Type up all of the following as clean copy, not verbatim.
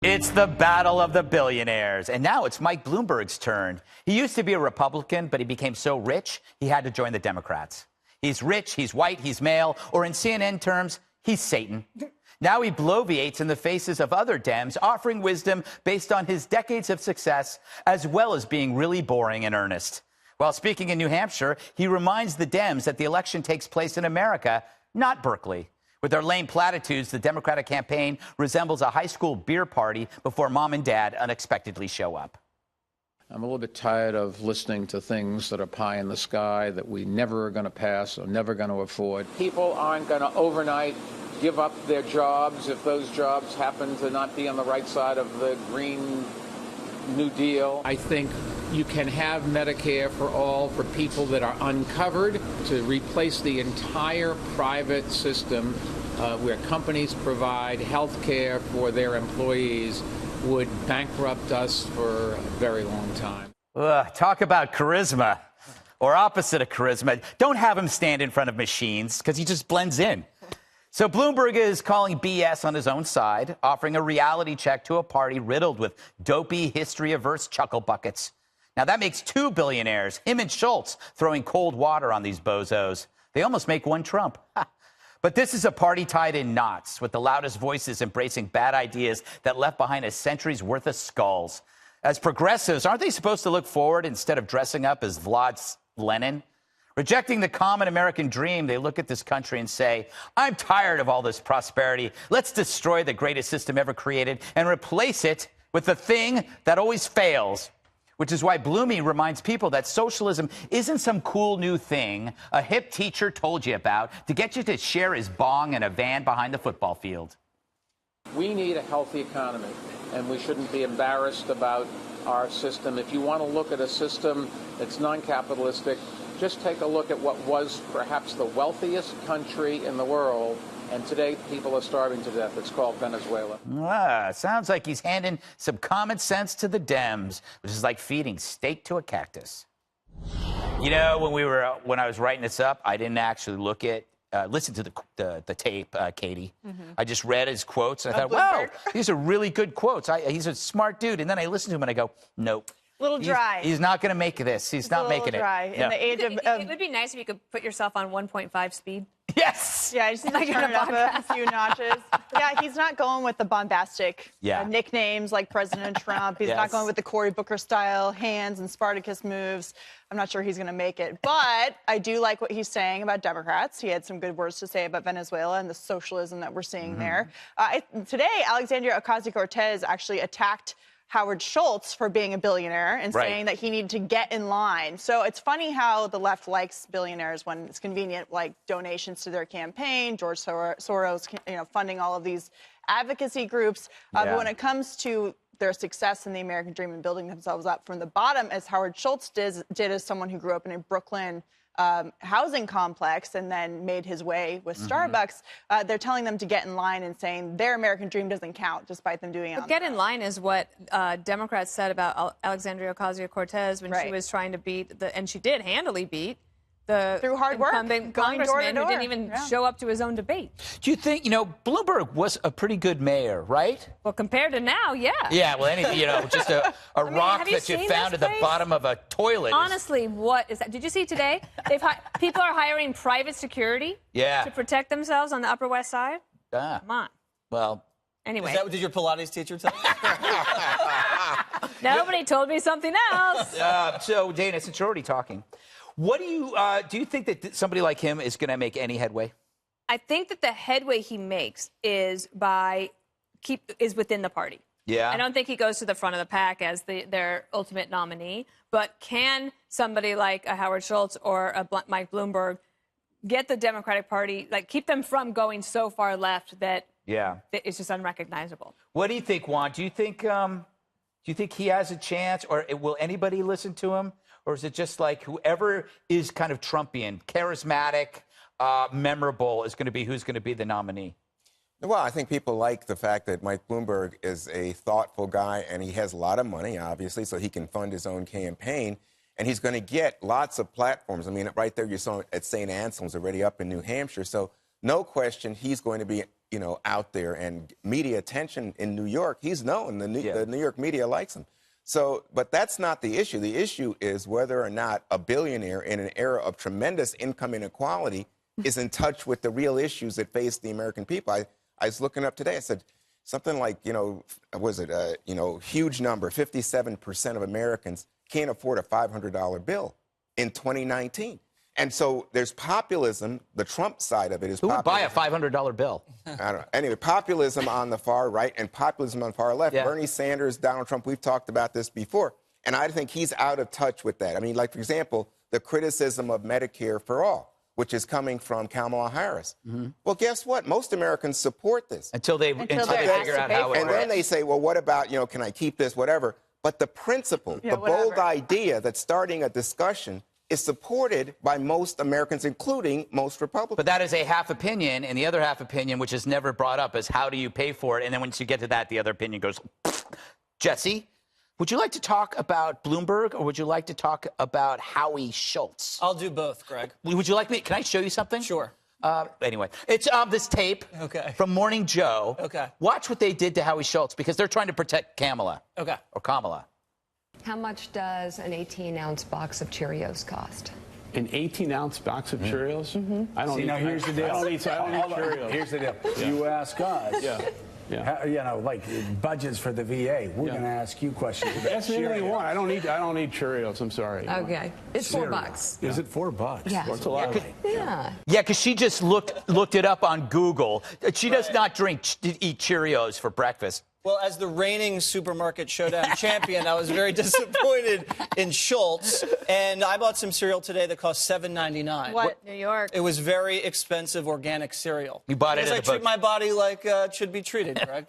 It's the battle of the billionaires, and now it's Mike Bloomberg's turn. He used to be a Republican, but he became so rich, he had to join the Democrats. He's rich, he's white, he's male, or in CNN terms, he's Satan. Now he bloviates in the faces of other Dems, offering wisdom based on his decades of success, as well as being really boring and earnest. While speaking in New Hampshire, he reminds the Dems that the election takes place in America, not Berkeley. With their lame platitudes, the Democratic campaign resembles a high school beer party before mom and dad unexpectedly show up. I'm a little bit tired of listening to things that are pie in the sky that we never are going to pass or never going to afford. People aren't going to overnight give up their jobs if those jobs happen to not be on the right side of the Green New Deal. I think you can have Medicare for all for people that are uncovered. To replace the entire private system where companies provide health care for their employees would bankrupt us for a very long time. Talk about charisma, or opposite of charisma. Don't have him stand in front of machines, because he just blends in. So Bloomberg is calling BS on his own side, offering a reality check to a party riddled with dopey, history-averse chuckle buckets. Now, that makes two billionaires, him and Schultz, throwing cold water on these bozos. They almost make one Trump. But this is a party tied in knots, with the loudest voices embracing bad ideas that left behind a century's worth of skulls. As progressives, aren't they supposed to look forward instead of dressing up as Vlad's Lenin? Rejecting the common American dream, they look at this country and say, I'm tired of all this prosperity. Let's destroy the greatest system ever created and replace it with the thing that always fails. Which is why Bloomy reminds people that socialism isn't some cool new thing a hip teacher told you about to get you to share his bong in a van behind the football field. We need a healthy economy, and we shouldn't be embarrassed about our system. If you want to look at a system that's non-capitalistic, just take a look at what was perhaps the wealthiest country in the world. And today, people are starving to death. It's called Venezuela. Sounds like he's handing some common sense to the Dems, which is like feeding steak to a cactus. You know, when I was writing this up, I didn't actually listen to the tape, Katie. I just read his quotes, and I thought, wow, these are really good quotes. He's a smart dude. And then I listened to him, and I go, nope. A little dry. He's not going to make this. He's not making it. Dry. In the age of, it would be nice if you could put yourself on 1.5 speed. Yes. Yeah, I just need to turn it up a few notches. Yeah, he's not going with the bombastic nicknames like President Trump. He's not going with the Cory Booker style hands and Spartacus moves. I'm not sure he's going to make it. But I do like what he's saying about Democrats. He had some good words to say about Venezuela and the socialism that we're seeing there. Today, Alexandria Ocasio-Cortez actually attacked Howard Schultz for being a billionaire and saying that he needed to get in line. So it's funny how the left likes billionaires when it's convenient, like donations to their campaign, George Soros, funding all of these advocacy groups. But when it comes to their success in the American dream and building themselves up from the bottom, as Howard Schultz did as someone who grew up in a Brooklyn housing complex and then made his way with Starbucks, they're telling them to get in line and saying their American dream doesn't count, despite them doing it. But get in line is what Democrats said about Alexandria Ocasio-Cortez when she was trying to beat and she did handily beat the through hard work, congressman who didn't even show up to his own debate. Do you think, Bloomberg was a pretty good mayor, right? Well, compared to now, yeah. Yeah, well, just a rock that you found at the bottom of a toilet. Honestly, what is that? Did you see today? People are hiring private security to protect themselves on the Upper West Side? Come on. Well, anyway. Is that what did your Pilates teacher tell you? Nobody told me something else. So, Dana, since you're already talking, what do you think that somebody like him is going to make any headway? I think that the headway he makes is within the party. Yeah. I don't think he goes to the front of the pack as their ultimate nominee. But can somebody like a Howard Schultz or a Mike Bloomberg get the Democratic Party, keep them from going so far left that it's just unrecognizable? What do you think, Juan? Do you think he has a chance, or will anybody listen to him? Or is it just like whoever is kind of Trumpian, charismatic, memorable is going to be who's going to be the nominee? Well, I think people like the fact that Mike Bloomberg is a thoughtful guy, and he has a lot of money, obviously, so he can fund his own campaign. And he's going to get lots of platforms. I mean, right there you saw at St. Anselm's already up in New Hampshire. So no question he's going to be out there and media attention in New York. He's known. The New York media likes him. So, but that's not the issue. The issue is whether or not a billionaire in an era of tremendous income inequality is in touch with the real issues that face the American people. I was looking up today. I said something like, was it huge number, 57% of Americans can't afford a $500 bill in 2019. And so there's populism. The Trump side of it is who would buy populism. a $500 bill? I don't know. Anyway, populism on the far right and populism on the far left. Yeah. Bernie Sanders, Donald Trump, we've talked about this before. And I think he's out of touch with that. I mean, like, for example, the criticism of Medicare for all, which is coming from Kamala Harris. Mm-hmm. Well, guess what? Most Americans support this. Until they figure out how it works. And then they say, well, what about, can I keep this, whatever. But the principle, the bold idea that starting a discussion is supported by most Americans, including most Republicans. But that is a half opinion, and the other half opinion, which is never brought up, is how do you pay for it? And then once you get to that, the other opinion goes, Jesse, would you like to talk about Bloomberg, or would you like to talk about Howie Schultz? I'll do both, Greg. Would you like me? Can I show you something? Sure. Anyway, it's this tape from Morning Joe. Okay. Watch what they did to Howie Schultz, because they're trying to protect Kamala. Okay. Or Kamala. How much does an 18-ounce box of Cheerios cost? An 18-ounce box of Cheerios? Mm-hmm. I don't need. Now here's the deal. I don't need Cheerios. Here's the deal. Yeah. You ask us. Yeah. Like budgets for the VA. We're going to ask you questions about Ask me anything you want. I don't need Cheerios. I'm sorry. Okay. It's $4. Is it $4? Yeah. It's a lot. Yeah. Yeah, because she just looked it up on Google. She does not eat Cheerios for breakfast. Well, as the reigning supermarket showdown champion, I was very disappointed in Schultz. And I bought some cereal today that cost $7.99. What? New York. It was very expensive organic cereal. You bought it at the Because I treat my body like it should be treated, Greg.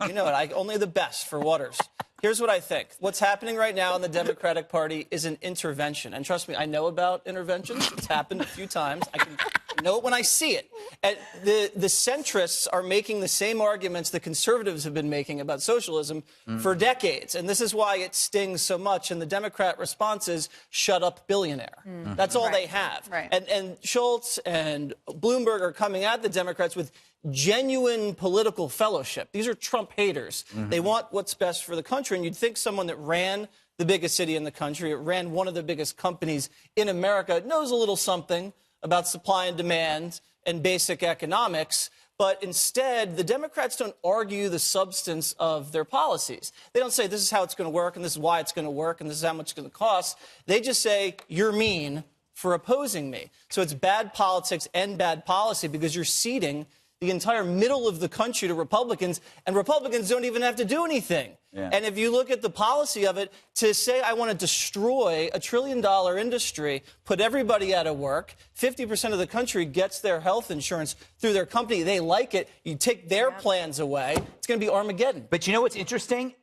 You know it. Only the best for Waters. Here's what I think. What's happening right now in the Democratic Party is an intervention. And trust me, I know about interventions. It's happened a few times. I can know it when I see it. And the centrists are making the same arguments the conservatives have been making about socialism for decades. And this is why it stings so much. And the Democrat response is, shut up, billionaire. That's all they have. Right. And Schultz and Bloomberg are coming at the Democrats with genuine political fellowship. These are Trump haters. They want what's best for the country. And you'd think someone that ran the biggest city in the country, ran one of the biggest companies in America, knows a little something about supply and demand and basic economics. But instead, the Democrats don't argue the substance of their policies. They don't say this is how it's going to work and this is why it's going to work and this is how much it's going to cost. They just say you're mean for opposing me. So it's bad politics and bad policy because you're ceding the entire middle of the country to Republicans, and Republicans don't even have to do anything. Yeah. And if you look at the policy of it, to say I want to destroy $1 trillion industry, put everybody out of work, 50% of the country gets their health insurance through their company. They like it. You take their plans away, it's going to be Armageddon. But you know what's interesting?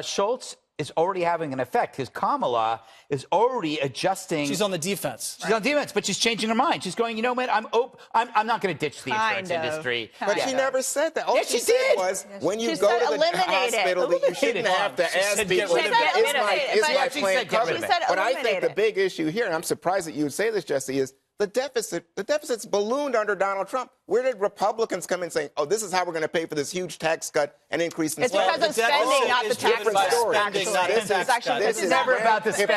Schultz is already having an effect. His Kamala is already adjusting. She's on the defense. She's on defense, but she's changing her mind. She's going, you know what, I'm not going to ditch the insurance industry. But she never said that. All she said was, when you go to the hospital, that you shouldn't have to ask people, is my plan covered? But I think the big issue here, and I'm surprised that you would say this, Jesse, is the deficit's ballooned under Donald Trump. Where did Republicans come in saying, oh, this is how we're going to pay for this huge tax cut and increase in spending? It's because of spending, not the tax cut. This is never about the spending.